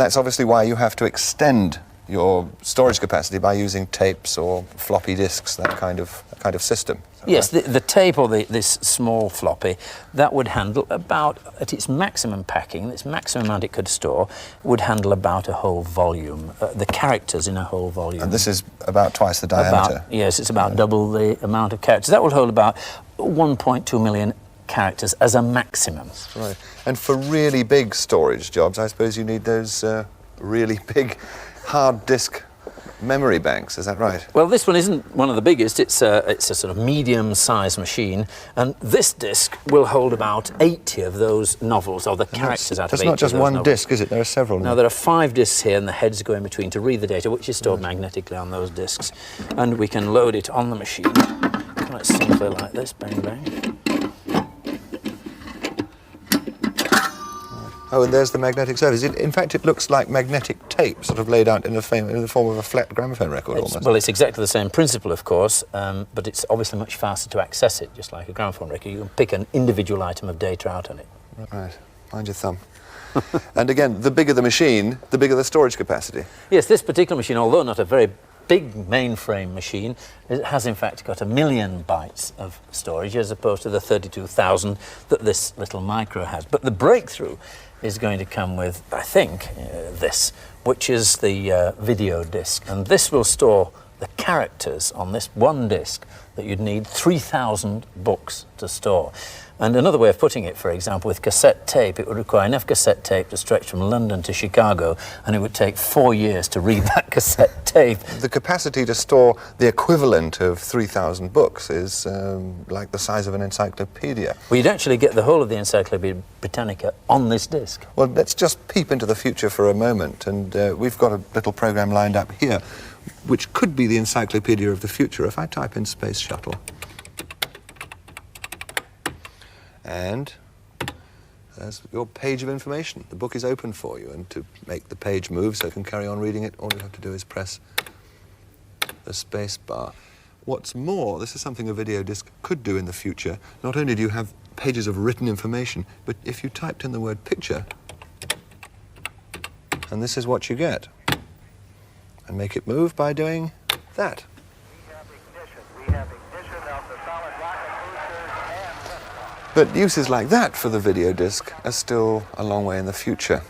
that's obviously why you have to extend your storage capacity by using tapes or floppy disks, that kind of system. Yes, right? the tape or this small floppy, that would handle about, at its maximum packing, its maximum amount it could store, would handle about a whole volume, the characters in a whole volume. And this is about twice the diameter? Yes, it's about double the amount of characters. That would hold about 1.2 million characters as a maximum. Right. And for really big storage jobs, I suppose you need those really big hard disk memory banks, is that right? Well, this one isn't one of the biggest. It's a sort of medium-sized machine, and this disc will hold about 80 of those novels, or the characters out of 80. That's not just one novels. disc, is it? There are several. Now, there are 5 discs here, and the heads go in between to read the data, which is stored magnetically on those discs. And we can load it on the machine quite simply like this, bang, bang. Oh, and there's the magnetic surface. In fact, it looks like magnetic tape, sort of laid out in the form of a flat gramophone record, almost. Well, it's exactly the same principle, of course, but it's obviously much faster to access it, just like a gramophone record. You can pick an individual item of data out on it. Right. Mind your thumb. And again, the bigger the machine, the bigger the storage capacity. Yes, this particular machine, although not a very big mainframe machine, it has in fact got 1 million bytes of storage as opposed to the 32,000 that this little micro has. But the breakthrough is going to come with, I think, this, which is the video disc. And this will store the characters on this one disc that you'd need 3,000 books to store. And another way of putting it, for example, with cassette tape, it would require enough cassette tape to stretch from London to Chicago, and it would take 4 years to read that cassette tape. The capacity to store the equivalent of 3,000 books is like the size of an encyclopedia. Well, you'd actually get the whole of the Encyclopedia Britannica on this disc. Well, let's just peep into the future for a moment, and we've got a little program lined up here, which could be the encyclopedia of the future. If I type in Space Shuttle, and there's your page of information. The book is open for you, and to make the page move so you can carry on reading it, all you have to do is press the space bar. What's more, this is something a video disc could do in the future. Not only do you have pages of written information, but if you typed in the word picture, and this is what you get. And make it move by doing that. But uses like that for the video disc are still a long way in the future.